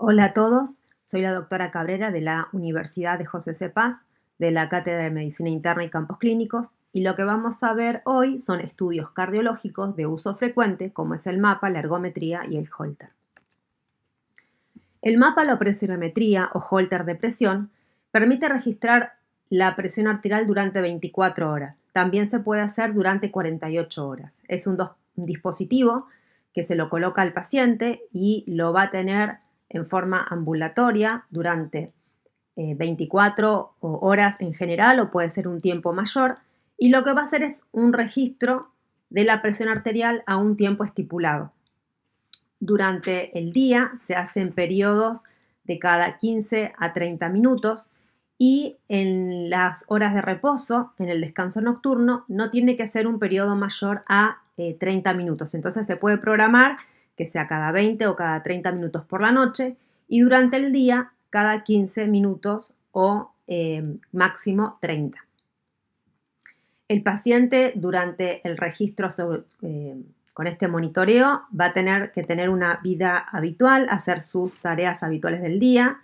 Hola a todos, soy la doctora Cabrera de la Universidad de José C. Paz, de la Cátedra de Medicina Interna y Campos Clínicos, y lo que vamos a ver hoy son estudios cardiológicos de uso frecuente, como es el mapa, la ergometría y el Holter. El mapa, la presionometría o Holter de presión, permite registrar la presión arterial durante 24 horas. También se puede hacer durante 48 horas. Es un dispositivo que se lo coloca al paciente y lo va a tener en forma ambulatoria durante 24 horas en general, o puede ser un tiempo mayor, y lo que va a hacer es un registro de la presión arterial a un tiempo estipulado. Durante el día se hacen periodos de cada 15 a 30 minutos y en las horas de reposo, en el descanso nocturno, no tiene que ser un periodo mayor a 30 minutos. Entonces se puede programar que sea cada 20 o cada 30 minutos por la noche y durante el día cada 15 minutos o máximo 30. El paciente durante el registro con este monitoreo va a tener que tener una vida habitual, hacer sus tareas habituales del día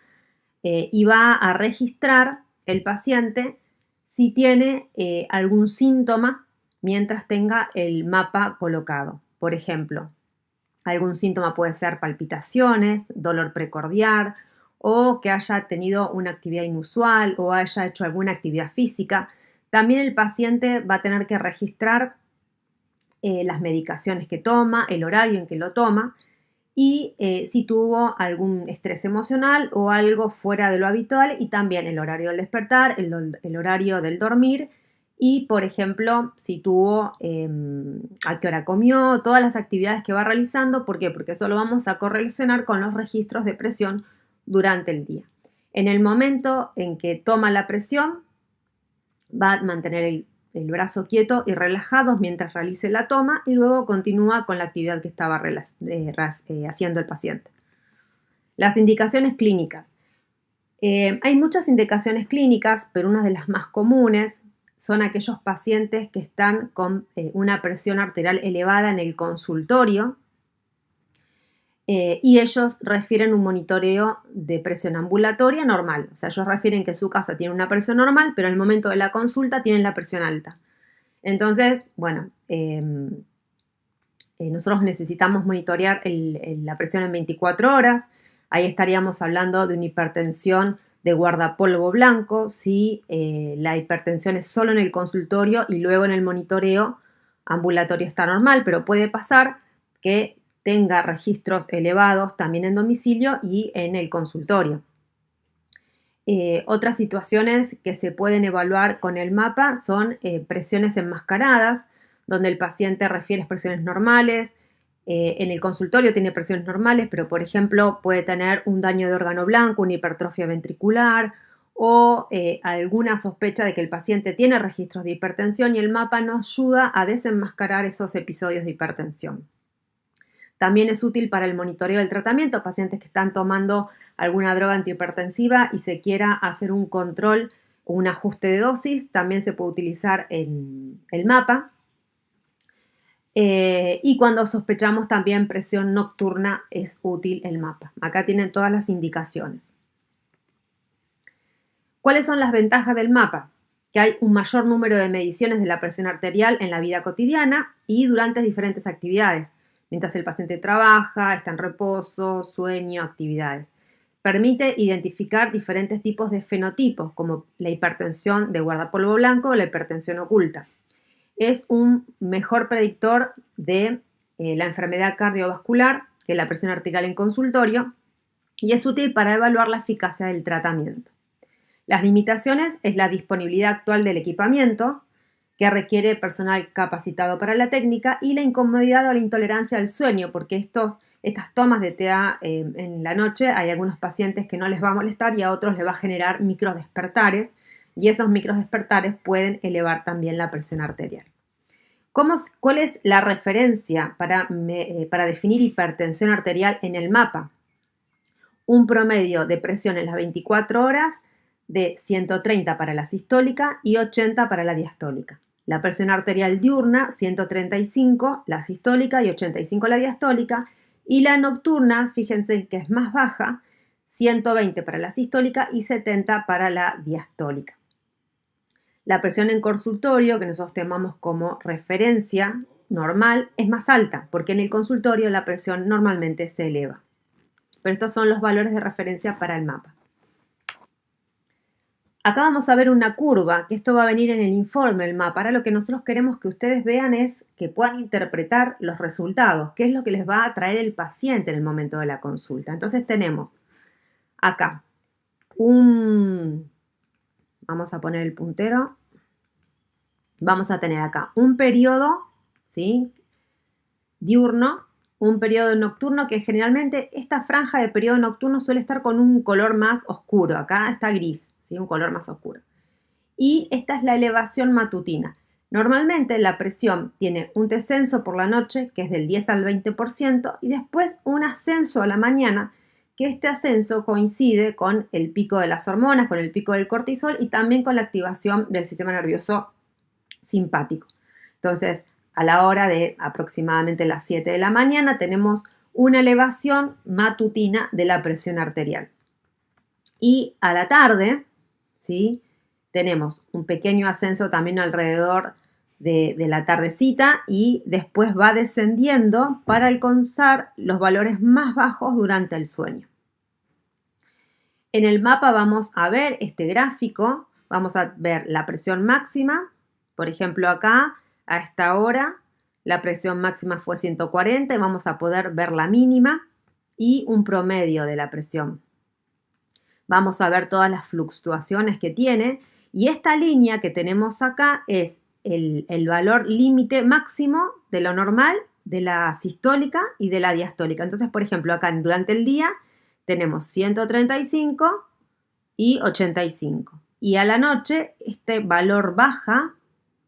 y va a registrar el paciente si tiene algún síntoma mientras tenga el mapa colocado. Por ejemplo, algún síntoma puede ser palpitaciones, dolor precordial o que haya tenido una actividad inusual o haya hecho alguna actividad física. También el paciente va a tener que registrar las medicaciones que toma, el horario en que lo toma y si tuvo algún estrés emocional o algo fuera de lo habitual, y también el horario del despertar, el horario del dormir y, por ejemplo, si tuvo, a qué hora comió, todas las actividades que va realizando. ¿Por qué? Porque eso lo vamos a correlacionar con los registros de presión durante el día. En el momento en que toma la presión, va a mantener el brazo quieto y relajado mientras realice la toma y luego continúa con la actividad que estaba haciendo el paciente. Las indicaciones clínicas. Hay muchas indicaciones clínicas, pero una de las más comunes son aquellos pacientes que están con una presión arterial elevada en el consultorio y ellos refieren un monitoreo de presión ambulatoria normal. O sea, ellos refieren que su casa tiene una presión normal, pero al momento de la consulta tienen la presión alta. Entonces, bueno, nosotros necesitamos monitorear la presión en 24 horas. Ahí estaríamos hablando de una hipertensión de guardapolvo blanco, si la hipertensión es solo en el consultorio y luego en el monitoreo ambulatorio está normal, pero puede pasar que tenga registros elevados también en domicilio y en el consultorio. Otras situaciones que se pueden evaluar con el mapa son presiones enmascaradas, donde el paciente refiere presiones normales. En el consultorio tiene presiones normales, pero por ejemplo puede tener un daño de órgano blanco, una hipertrofia ventricular o alguna sospecha de que el paciente tiene registros de hipertensión, y el mapa nos ayuda a desenmascarar esos episodios de hipertensión. También es útil para el monitoreo del tratamiento, pacientes que están tomando alguna droga antihipertensiva y se quiera hacer un control o un ajuste de dosis, también se puede utilizar el mapa. Y cuando sospechamos también presión nocturna es útil el mapa. Acá tienen todas las indicaciones. ¿Cuáles son las ventajas del mapa? Que hay un mayor número de mediciones de la presión arterial en la vida cotidiana y durante diferentes actividades, mientras el paciente trabaja, está en reposo, sueño, actividades. Permite identificar diferentes tipos de fenotipos, como la hipertensión de guardapolvo blanco o la hipertensión oculta. Es un mejor predictor de la enfermedad cardiovascular que la presión arterial en consultorio y es útil para evaluar la eficacia del tratamiento. Las limitaciones es la disponibilidad actual del equipamiento, que requiere personal capacitado para la técnica, y la incomodidad o la intolerancia al sueño, porque estas tomas de TA en la noche hay algunos pacientes que no les va a molestar y a otros les va a generar microdespertares, y esos microdespertares pueden elevar también la presión arterial. ¿Cuál es la referencia para definir hipertensión arterial en el mapa? Un promedio de presión en las 24 horas de 130 para la sistólica y 80 para la diastólica. La presión arterial diurna, 135 la sistólica y 85 la diastólica. Y la nocturna, fíjense que es más baja, 120 para la sistólica y 70 para la diastólica. La presión en consultorio, que nosotros tomamos como referencia normal, es más alta, porque en el consultorio la presión normalmente se eleva. Pero estos son los valores de referencia para el mapa. Acá vamos a ver una curva, que esto va a venir en el informe del mapa. Ahora lo que nosotros queremos que ustedes vean es que puedan interpretar los resultados, qué es lo que les va a traer el paciente en el momento de la consulta. Entonces tenemos acá vamos a poner el puntero, vamos a tener acá un periodo, ¿sí?, diurno, un periodo nocturno, que generalmente esta franja de periodo nocturno suele estar con un color más oscuro. Acá está gris, ¿sí?, un color más oscuro. Y esta es la elevación matutina. Normalmente la presión tiene un descenso por la noche, que es del 10 al 20%, y después un ascenso a la mañana, que este ascenso coincide con el pico de las hormonas, con el pico del cortisol y también con la activación del sistema nervioso simpático. Entonces, a la hora de aproximadamente las 7 de la mañana tenemos una elevación matutina de la presión arterial. Y a la tarde, ¿sí?, tenemos un pequeño ascenso también alrededor de la tardecita y después va descendiendo para alcanzar los valores más bajos durante el sueño. En el mapa vamos a ver este gráfico, vamos a ver la presión máxima. Por ejemplo, acá a esta hora la presión máxima fue 140 y vamos a poder ver la mínima y un promedio de la presión. Vamos a ver todas las fluctuaciones que tiene y esta línea que tenemos acá es el valor límite máximo de lo normal, de la sistólica y de la diastólica. Entonces, por ejemplo, acá durante el día tenemos 135 y 85. Y a la noche este valor baja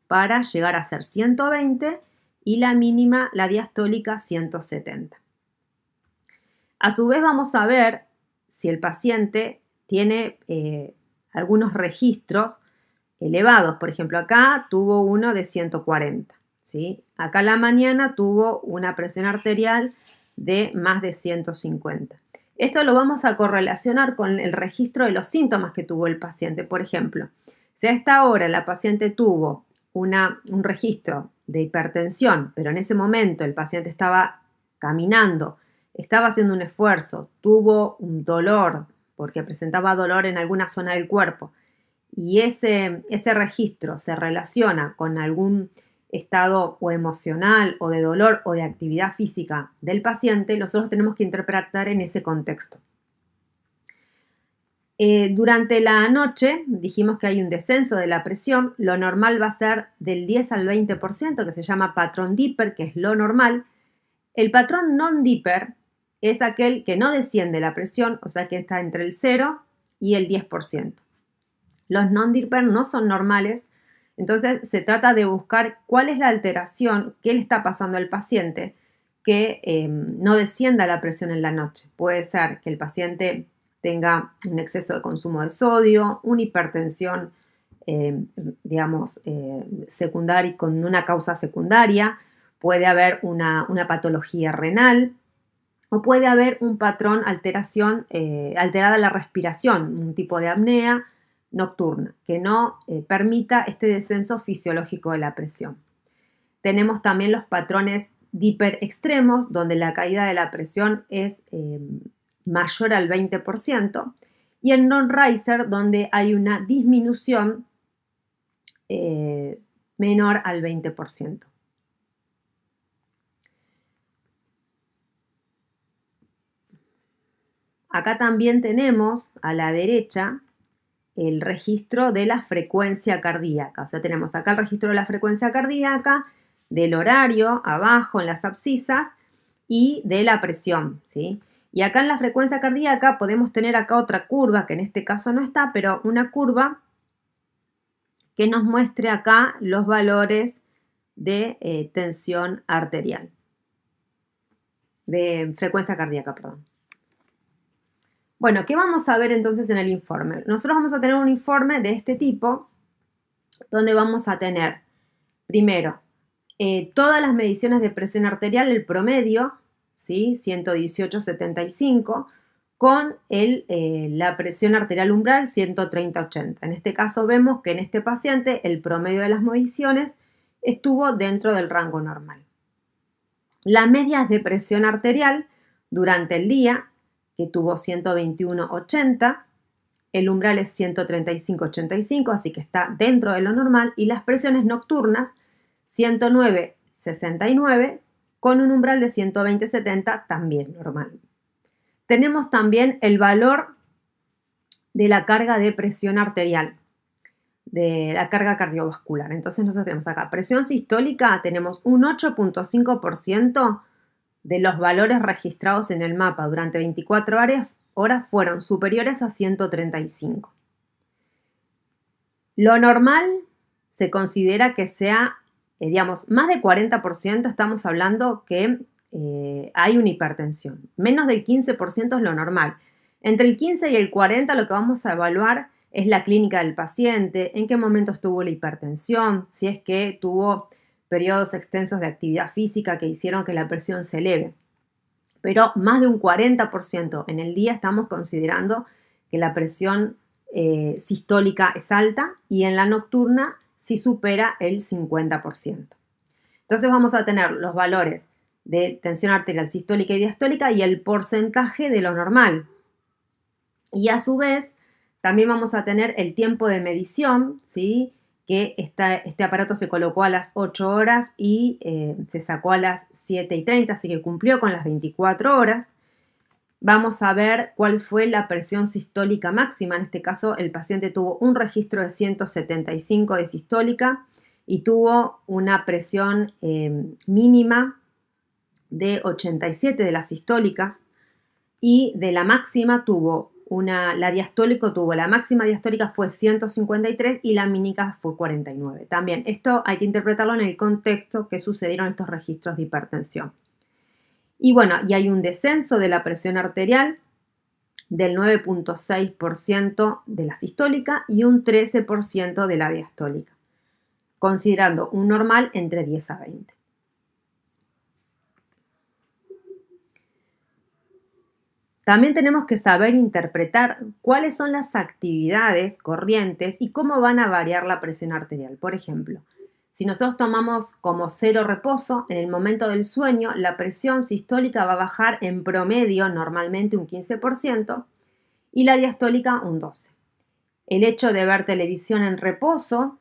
para llegar a ser 120 y la mínima, la diastólica, 170. A su vez vamos a ver si el paciente tiene algunos registros elevados. Por ejemplo, acá tuvo uno de 140, ¿sí? Acá a la mañana tuvo una presión arterial de más de 150. Esto lo vamos a correlacionar con el registro de los síntomas que tuvo el paciente. Por ejemplo, si a esta hora la paciente tuvo un registro de hipertensión, pero en ese momento el paciente estaba caminando, estaba haciendo un esfuerzo, tuvo un dolor, porque presentaba dolor en alguna zona del cuerpo, y ese registro se relaciona con algún estado o emocional o de dolor o de actividad física del paciente, nosotros tenemos que interpretar en ese contexto. Durante la noche dijimos que hay un descenso de la presión, lo normal va a ser del 10 al 20%, que se llama patrón Dipper, que es lo normal. El patrón non-Dipper es aquel que no desciende la presión, o sea que está entre el 0 y el 10%. Los non-Dipper no son normales, entonces se trata de buscar cuál es la alteración, qué le está pasando al paciente que no descienda la presión en la noche. Puede ser que el paciente tenga un exceso de consumo de sodio, una hipertensión, secundaria, con una causa secundaria, puede haber una patología renal o puede haber un patrón alterada la respiración, un tipo de apnea nocturna que no permita este descenso fisiológico de la presión. Tenemos también los patrones Dipper extremos, donde la caída de la presión es mayor al 20%, y el non-riser, donde hay una disminución menor al 20%. Acá también tenemos a la derecha el registro de la frecuencia cardíaca. O sea, tenemos acá el registro de la frecuencia cardíaca, del horario, abajo en las abscisas, y de la presión, ¿sí? Y acá en la frecuencia cardíaca podemos tener acá otra curva, que en este caso no está, pero una curva que nos muestre acá los valores de tensión arterial, de frecuencia cardíaca, perdón. Bueno, ¿qué vamos a ver entonces en el informe? Nosotros vamos a tener un informe de este tipo, donde vamos a tener, primero, todas las mediciones de presión arterial, el promedio, ¿sí? 118/75, con la presión arterial umbral 130/80. En este caso vemos que en este paciente el promedio de las mediciones estuvo dentro del rango normal. Las medias de presión arterial durante el día, que tuvo 121/80, el umbral es 135/85, así que está dentro de lo normal, y las presiones nocturnas 109/69 con un umbral de 120/70, también normal. Tenemos también el valor de la carga de presión arterial, de la carga cardiovascular. Entonces nosotros tenemos acá presión sistólica, tenemos un 8.5% de los valores registrados en el mapa durante 24 horas fueron superiores a 135. Lo normal se considera que sea, más de 40%, estamos hablando que hay una hipertensión. Menos del 15% es lo normal. Entre el 15 y el 40 lo que vamos a evaluar es la clínica del paciente, en qué momentos tuvo la hipertensión, si es que tuvo periodos extensos de actividad física que hicieron que la presión se eleve. Pero más de un 40% en el día estamos considerando que la presión sistólica es alta, y en la nocturna sí supera el 50%. Entonces vamos a tener los valores de tensión arterial sistólica y diastólica y el porcentaje de lo normal. Y a su vez también vamos a tener el tiempo de medición, ¿sí? Que este aparato se colocó a las 8 horas y se sacó a las 7:30, así que cumplió con las 24 horas. Vamos a ver cuál fue la presión sistólica máxima. En este caso, el paciente tuvo un registro de 175 de sistólica y tuvo una presión mínima de 87 de las sistólicas, y de la máxima la máxima diastólica fue 153 y la mínima fue 49. También esto hay que interpretarlo en el contexto que sucedieron estos registros de hipertensión. Y bueno, y hay un descenso de la presión arterial del 9.6% de la sistólica y un 13% de la diastólica, considerando un normal entre 10 a 20. También tenemos que saber interpretar cuáles son las actividades corrientes y cómo van a variar la presión arterial. Por ejemplo, si nosotros tomamos como cero reposo, en el momento del sueño, la presión sistólica va a bajar en promedio normalmente un 15% y la diastólica un 12%. El hecho de ver televisión en reposo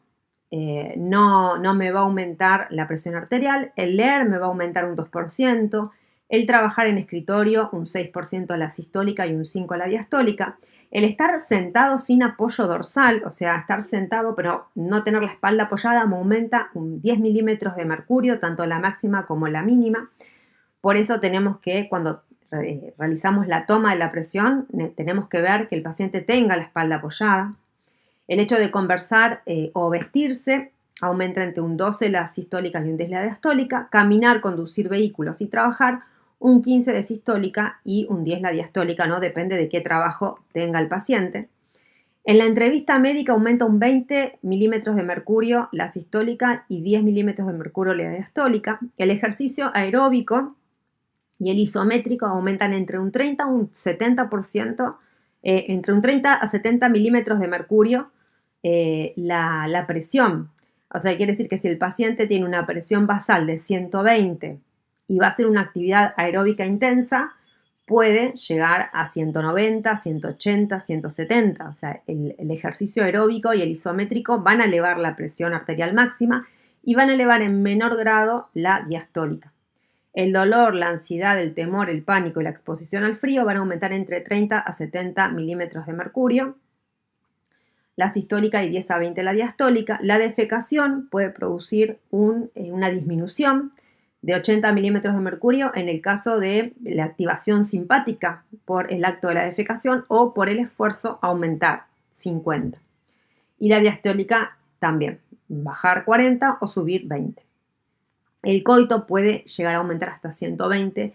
no me va a aumentar la presión arterial, el leer me va a aumentar un 2%, el trabajar en escritorio un 6% a la sistólica y un 5% a la diastólica. El estar sentado sin apoyo dorsal, o sea, estar sentado pero no tener la espalda apoyada, me aumenta un 10 milímetros de mercurio, tanto la máxima como la mínima. Por eso tenemos que, cuando realizamos la toma de la presión, tenemos que ver que el paciente tenga la espalda apoyada. El hecho de conversar o vestirse aumenta entre un 12 la sistólica y un 10 la diastólica. Caminar, conducir vehículos y trabajar, un 15 de sistólica y un 10 la diastólica, ¿no? Depende de qué trabajo tenga el paciente. En la entrevista médica aumenta un 20 milímetros de mercurio la sistólica y 10 milímetros de mercurio la diastólica. El ejercicio aeróbico y el isométrico aumentan entre un 30 a un 70%, entre un 30 a 70 milímetros de mercurio la presión. O sea, quiere decir que si el paciente tiene una presión basal de 120 y va a hacer una actividad aeróbica intensa, puede llegar a 190, 180, 170. O sea, el ejercicio aeróbico y el isométrico van a elevar la presión arterial máxima y van a elevar en menor grado la diastólica. El dolor, la ansiedad, el temor, el pánico y la exposición al frío van a aumentar entre 30 a 70 milímetros de mercurio. La sistólica y 10 a 20 la diastólica. La defecación puede producir una disminución de 80 milímetros de mercurio en el caso de la activación simpática por el acto de la defecación o por el esfuerzo aumentar 50. Y la diastólica también, bajar 40 o subir 20. El coito puede llegar a aumentar hasta 120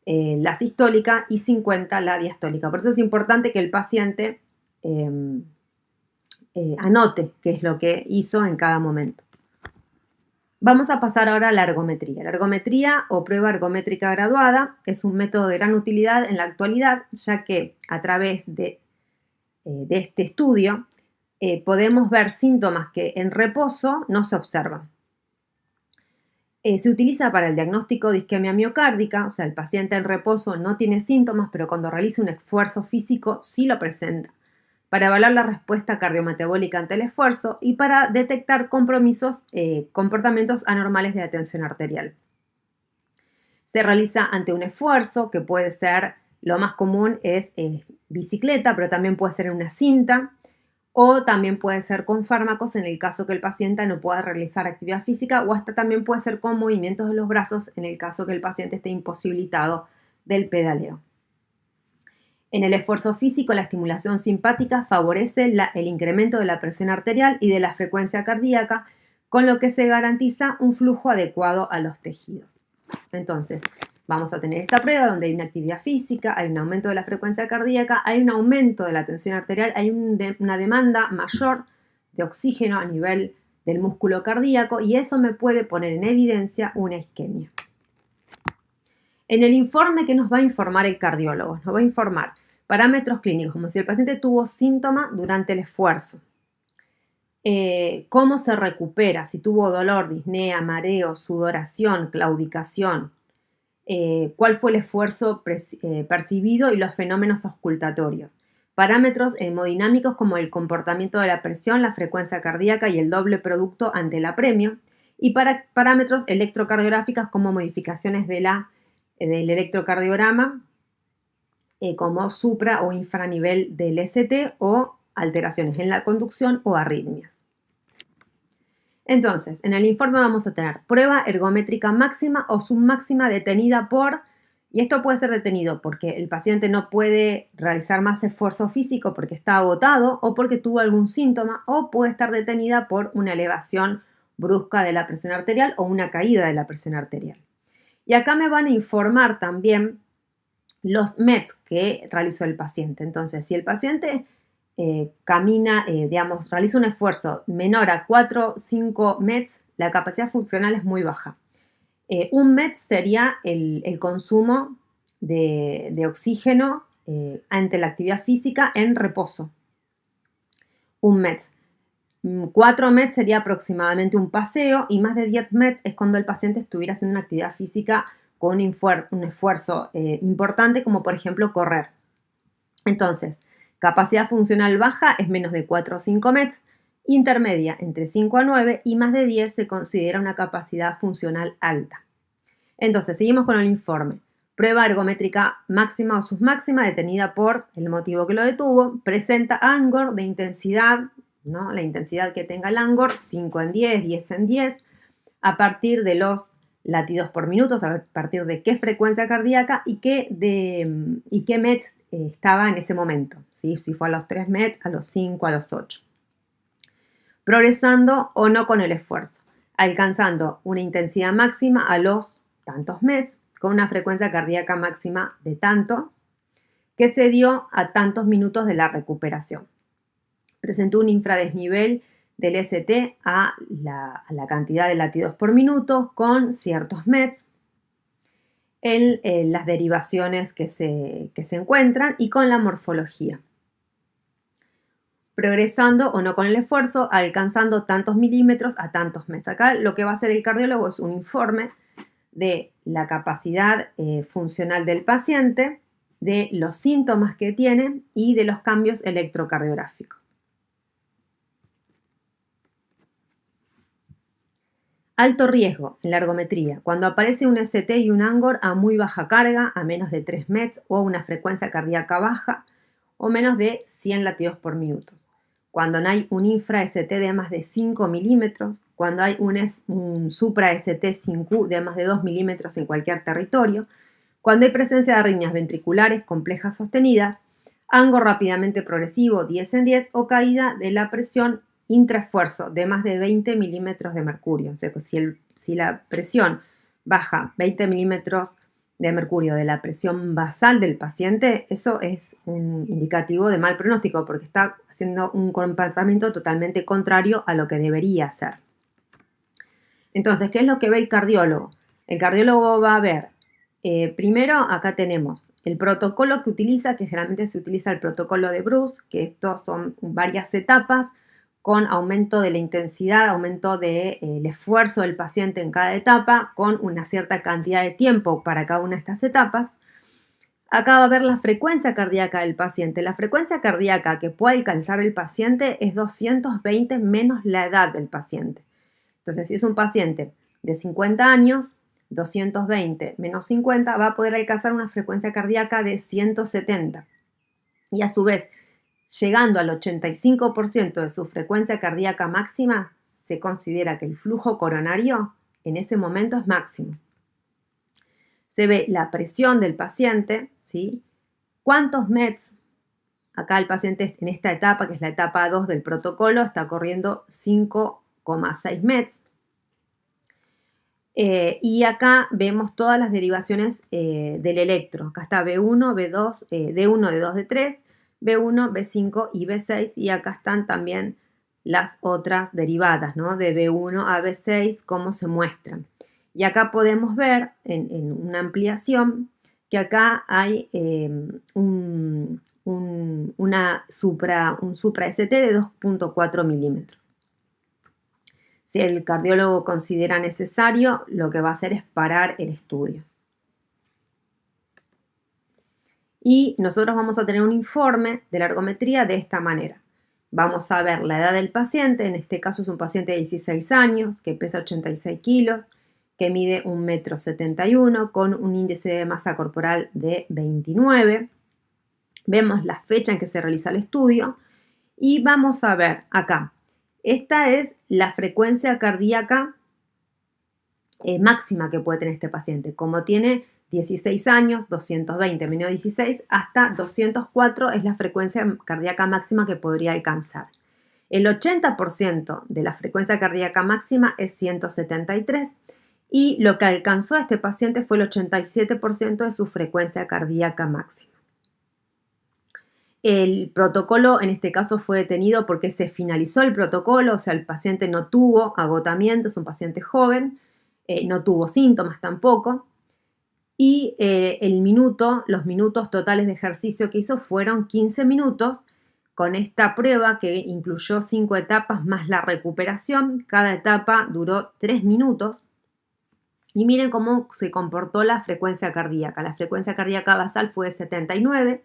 la sistólica y 50 la diastólica. Por eso es importante que el paciente anote qué es lo que hizo en cada momento. Vamos a pasar ahora a la ergometría. La ergometría o prueba ergométrica graduada es un método de gran utilidad en la actualidad, ya que a través de este estudio podemos ver síntomas que en reposo no se observan. Se utiliza para el diagnóstico de isquemia miocárdica, o sea, el paciente en reposo no tiene síntomas, pero cuando realiza un esfuerzo físico sí lo presenta, para evaluar la respuesta cardiometabólica ante el esfuerzo y para detectar comportamientos anormales de la tensión arterial. Se realiza ante un esfuerzo, que puede ser, lo más común es bicicleta, pero también puede ser en una cinta, o también puede ser con fármacos en el caso que el paciente no pueda realizar actividad física, o hasta también puede ser con movimientos de los brazos en el caso que el paciente esté imposibilitado del pedaleo. En el esfuerzo físico, la estimulación simpática favorece el incremento de la presión arterial y de la frecuencia cardíaca, con lo que se garantiza un flujo adecuado a los tejidos. Entonces, vamos a tener esta prueba donde hay una actividad física, hay un aumento de la frecuencia cardíaca, hay un aumento de la tensión arterial, hay una demanda mayor de oxígeno a nivel del músculo cardíaco y eso me puede poner en evidencia una isquemia. En el informe, ¿qué nos va a informar el cardiólogo? Nos va a informar parámetros clínicos, como si el paciente tuvo síntomas durante el esfuerzo, cómo se recupera, si tuvo dolor, disnea, mareo, sudoración, claudicación, cuál fue el esfuerzo percibido y los fenómenos auscultatorios. Parámetros hemodinámicos como el comportamiento de la presión, la frecuencia cardíaca y el doble producto ante el apremio. Y parámetros electrocardiográficos como modificaciones del electrocardiograma, como supra o infranivel del ST o alteraciones en la conducción o arritmias. Entonces, en el informe vamos a tener prueba ergométrica máxima o submáxima detenida por, y esto puede ser detenido porque el paciente no puede realizar más esfuerzo físico porque está agotado o porque tuvo algún síntoma, o puede estar detenida por una elevación brusca de la presión arterial o una caída de la presión arterial. Y acá me van a informar también los METs que realizó el paciente. Entonces, si el paciente realiza un esfuerzo menor a 4 o 5 METs, la capacidad funcional es muy baja. Un MET sería el consumo de oxígeno ante la actividad física en reposo. Un MET. 4 METs sería aproximadamente un paseo y más de 10 METs es cuando el paciente estuviera haciendo una actividad física con un esfuerzo importante, como por ejemplo correr. Entonces, capacidad funcional baja es menos de 4 o 5 METs, intermedia entre 5 a 9 y más de 10 se considera una capacidad funcional alta. Entonces, seguimos con el informe. Prueba ergométrica máxima o submáxima detenida por el motivo que lo detuvo. Presenta ANGOR de intensidad, ¿no? La intensidad que tenga el ANGOR, 5 en 10, 10 en 10, a partir de los latidos por minuto, a partir de qué frecuencia cardíaca y qué METs estaba en ese momento, ¿sí? Si fue a los 3 METs, a los 5, a los 8. Progresando o no con el esfuerzo, alcanzando una intensidad máxima a los tantos METs con una frecuencia cardíaca máxima de tanto que se dio a tantos minutos de la recuperación. Presentó un infradesnivel del ST a la cantidad de latidos por minuto con ciertos METs en las derivaciones que se encuentran y con la morfología. Progresando o no con el esfuerzo, alcanzando tantos milímetros a tantos METs. Acá lo que va a hacer el cardiólogo es un informe de la capacidad funcional del paciente, de los síntomas que tiene y de los cambios electrocardiográficos. Alto riesgo en la ergometría, cuando aparece un ST y un ANGOR a muy baja carga, a menos de 3 METs o una frecuencia cardíaca baja o menos de 100 latidos por minuto. Cuando no hay un infra-ST de más de 5 milímetros, cuando hay un supra-ST sin Q de más de 2 milímetros en cualquier territorio, cuando hay presencia de arritmias ventriculares complejas sostenidas, ANGOR rápidamente progresivo 10 en 10 o caída de la presión intraesfuerzo de más de 20 milímetros de mercurio. O sea, si la presión baja 20 milímetros de mercurio de la presión basal del paciente, eso es un indicativo de mal pronóstico porque está haciendo un comportamiento totalmente contrario a lo que debería hacer. Entonces, ¿qué es lo que ve el cardiólogo? El cardiólogo va a ver, primero acá tenemos el protocolo que utiliza, que generalmente se utiliza el protocolo de Bruce, que estos son varias etapas con aumento de la intensidad, aumento del esfuerzo del paciente en cada etapa, con una cierta cantidad de tiempo para cada una de estas etapas. Acá va a ver la frecuencia cardíaca del paciente. La frecuencia cardíaca que puede alcanzar el paciente es 220 menos la edad del paciente. Entonces, si es un paciente de 50 años, 220 menos 50 va a poder alcanzar una frecuencia cardíaca de 170. Y a su vez, llegando al 85% de su frecuencia cardíaca máxima, se considera que el flujo coronario en ese momento es máximo. Se ve la presión del paciente, ¿sí? ¿Cuántos METs? Acá el paciente en esta etapa, que es la etapa 2 del protocolo, está corriendo 5,6 METs. Y acá vemos todas las derivaciones del electro. Acá está B1, B2, D1, D2, D3, B1, B5 y B6. Y acá están también las otras derivadas, ¿no? De B1 a B6, cómo se muestran. Y acá podemos ver en una ampliación que acá hay un supra ST de 2,4 milímetros. Si el cardiólogo considera necesario, lo que va a hacer es parar el estudio. Y nosotros vamos a tener un informe de la ergometría de esta manera. Vamos a ver la edad del paciente, en este caso es un paciente de 16 años, que pesa 86 kilos, que mide 1,71 m, con un índice de masa corporal de 29. Vemos la fecha en que se realiza el estudio y vamos a ver acá. Esta es la frecuencia cardíaca máxima que puede tener este paciente. Como tiene 16 años, 220 menos 16, hasta 204 es la frecuencia cardíaca máxima que podría alcanzar. El 80% de la frecuencia cardíaca máxima es 173 y lo que alcanzó a este paciente fue el 87% de su frecuencia cardíaca máxima. El protocolo en este caso fue detenido porque se finalizó el protocolo, o sea, el paciente no tuvo agotamiento, es un paciente joven, no tuvo síntomas tampoco. Y los minutos totales de ejercicio que hizo fueron 15 minutos con esta prueba que incluyó 5 etapas más la recuperación. Cada etapa duró 3 minutos. Y miren cómo se comportó la frecuencia cardíaca. La frecuencia cardíaca basal fue de 79,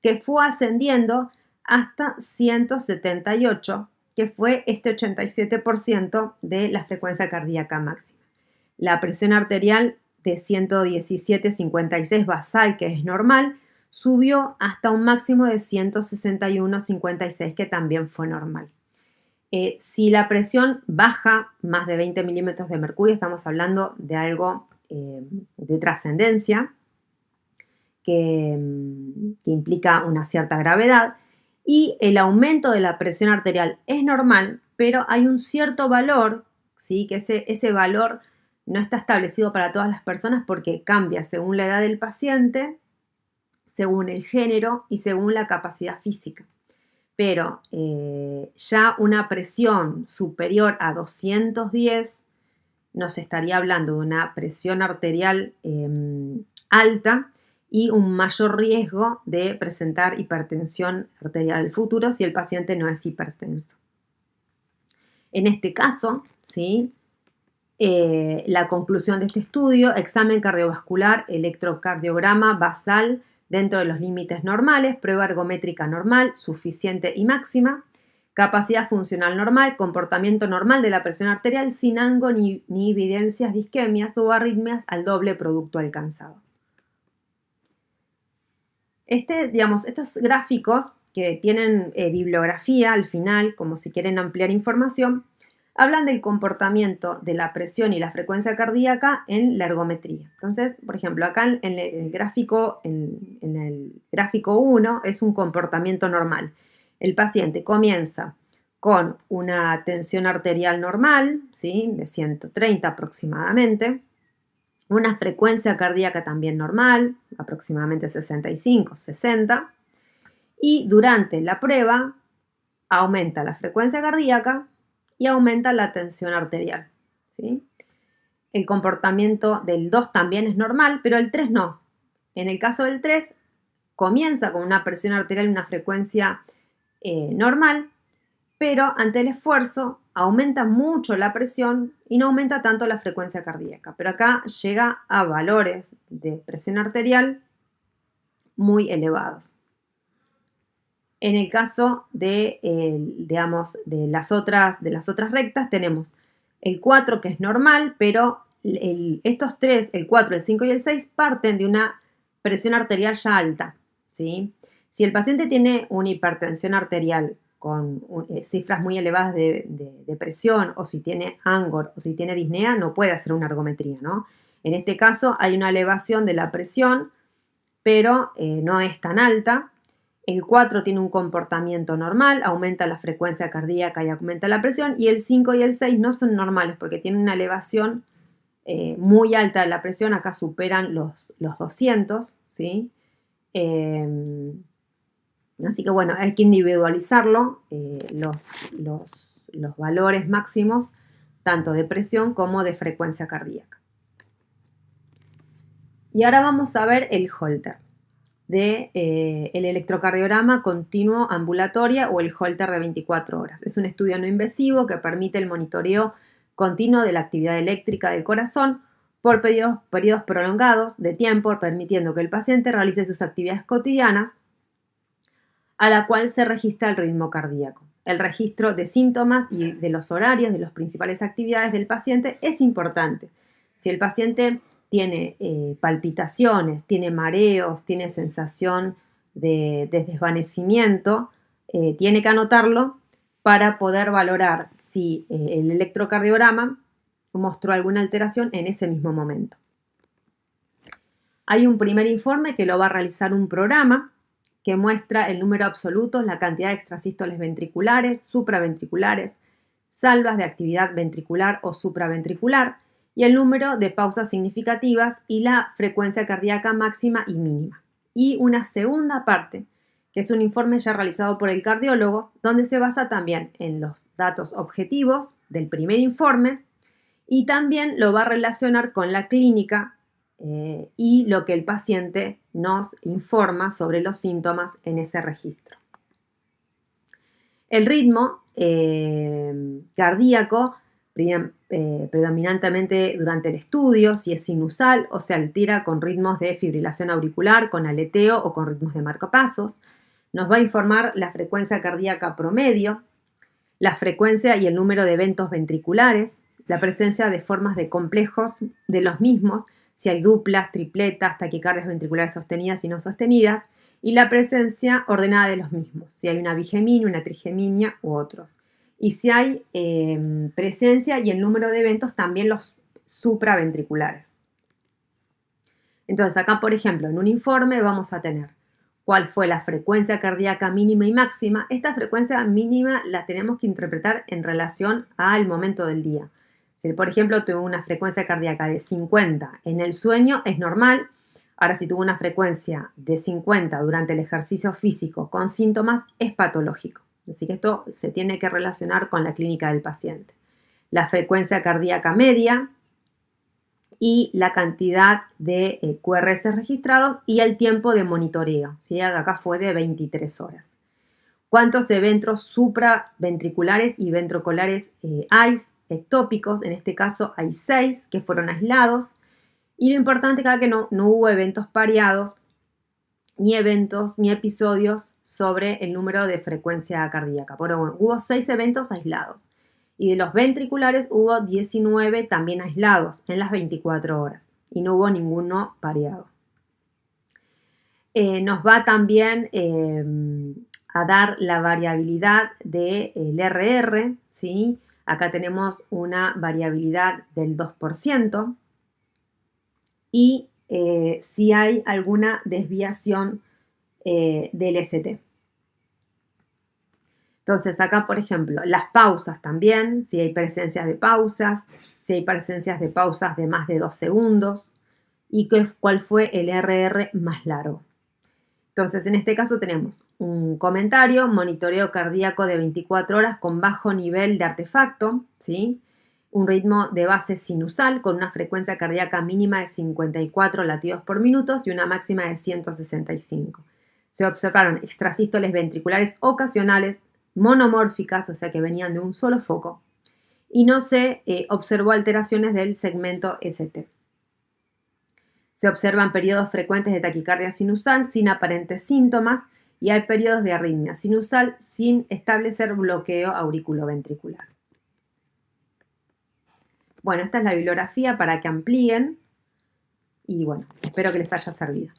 que fue ascendiendo hasta 178, que fue este 87% de la frecuencia cardíaca máxima. La presión arterial de 117,56 basal, que es normal, subió hasta un máximo de 161,56, que también fue normal. Si la presión baja más de 20 milímetros de mercurio, estamos hablando de algo de trascendencia, que implica una cierta gravedad, y el aumento de la presión arterial es normal, pero hay un cierto valor, ¿sí? Que ese valor no está establecido para todas las personas porque cambia según la edad del paciente, según el género y según la capacidad física. Pero ya una presión superior a 210 nos estaría hablando de una presión arterial alta y un mayor riesgo de presentar hipertensión arterial en el futuro si el paciente no es hipertenso. En este caso, ¿sí? La conclusión de este estudio: examen cardiovascular, electrocardiograma basal dentro de los límites normales, prueba ergométrica normal, suficiente y máxima, capacidad funcional normal, comportamiento normal de la presión arterial sin ANGO ni evidencias de isquemias o arritmias al doble producto alcanzado. Estos gráficos que tienen bibliografía al final, como si quieren ampliar información, hablan del comportamiento de la presión y la frecuencia cardíaca en la ergometría. Entonces, por ejemplo, acá en el gráfico 1 es un comportamiento normal. El paciente comienza con una tensión arterial normal, ¿sí? De 130 aproximadamente, una frecuencia cardíaca también normal, aproximadamente 65, 60, y durante la prueba aumenta la frecuencia cardíaca y aumenta la tensión arterial, ¿sí? El comportamiento del 2 también es normal, pero el 3 no. En el caso del 3, comienza con una presión arterial y una frecuencia normal, pero ante el esfuerzo aumenta mucho la presión y no aumenta tanto la frecuencia cardíaca. Pero acá llega a valores de presión arterial muy elevados. En el caso de, digamos, de las otras rectas, tenemos el 4 que es normal, pero estos tres, el 4, el 5 y el 6, parten de una presión arterial ya alta, ¿sí? Si el paciente tiene una hipertensión arterial con cifras muy elevadas de presión, o si tiene ANGOR, o si tiene disnea, no puede hacer una ergometría, ¿no? En este caso hay una elevación de la presión, pero no es tan alta. El 4 tiene un comportamiento normal, aumenta la frecuencia cardíaca y aumenta la presión, y el 5 y el 6 no son normales porque tienen una elevación muy alta de la presión, acá superan los 200, ¿sí? Así que bueno, hay que individualizarlo, los valores máximos, tanto de presión como de frecuencia cardíaca. Y ahora vamos a ver el Holter de el electrocardiograma continuo ambulatoria o el Holter de 24 horas. Es un estudio no invasivo que permite el monitoreo continuo de la actividad eléctrica del corazón por periodos prolongados de tiempo, permitiendo que el paciente realice sus actividades cotidianas, a la cual se registra el ritmo cardíaco. El registro de síntomas y de los horarios de las principales actividades del paciente es importante. Si el paciente tiene palpitaciones, tiene mareos, tiene sensación de desvanecimiento, tiene que anotarlo para poder valorar si el electrocardiograma mostró alguna alteración en ese mismo momento. Hay un primer informe que lo va a realizar un programa que muestra el número absoluto, la cantidad de extrasístoles ventriculares, supraventriculares, salvas de actividad ventricular o supraventricular, y el número de pausas significativas y la frecuencia cardíaca máxima y mínima. Y una segunda parte, que es un informe ya realizado por el cardiólogo, donde se basa también en los datos objetivos del primer informe y también lo va a relacionar con la clínica y lo que el paciente nos informa sobre los síntomas en ese registro. El ritmo cardíaco predominantemente durante el estudio, si es sinusal o se altera con ritmos de fibrilación auricular, con aleteo o con ritmos de marcapasos. Nos va a informar la frecuencia cardíaca promedio, la frecuencia y el número de eventos ventriculares, la presencia de formas de complejos de los mismos, si hay duplas, tripletas, taquicardias ventriculares sostenidas y no sostenidas, y la presencia ordenada de los mismos, si hay una bigeminia, una trigeminia u otros. Y si hay presencia y el número de eventos también los supraventriculares. Entonces acá, por ejemplo, en un informe vamos a tener cuál fue la frecuencia cardíaca mínima y máxima. Esta frecuencia mínima la tenemos que interpretar en relación al momento del día. Si, por ejemplo, tuvo una frecuencia cardíaca de 50 en el sueño, es normal. Ahora, si tuvo una frecuencia de 50 durante el ejercicio físico con síntomas, es patológico. Así que esto se tiene que relacionar con la clínica del paciente. La frecuencia cardíaca media y la cantidad de QRS registrados y el tiempo de monitoreo. ¿Sí? Acá fue de 23 horas. ¿Cuántos eventos supraventriculares y ventriculares hay ectópicos? En este caso hay 6 que fueron aislados. Y lo importante es que no hubo eventos pareados, ni episodios sobre el número de frecuencia cardíaca. Pero bueno, hubo 6 eventos aislados. Y de los ventriculares hubo 19 también aislados en las 24 horas. Y no hubo ninguno pareado. Nos va también a dar la variabilidad del RR, ¿sí? Acá tenemos una variabilidad del 2%. Y si hay alguna desviación del ST. Entonces acá, por ejemplo, las pausas también, si hay presencias de pausas, si hay presencias de pausas de más de 2 segundos y cuál fue el RR más largo. Entonces, en este caso tenemos un comentario, monitoreo cardíaco de 24 horas con bajo nivel de artefacto, ¿sí? un ritmo de base sinusal con una frecuencia cardíaca mínima de 54 latidos por minuto y una máxima de 165. Se observaron extrasístoles ventriculares ocasionales monomórficas, o sea que venían de un solo foco, y no se observó alteraciones del segmento ST. Se observan periodos frecuentes de taquicardia sinusal sin aparentes síntomas y hay periodos de arritmia sinusal sin establecer bloqueo auriculoventricular. Bueno, esta es la bibliografía para que amplíen y bueno, espero que les haya servido.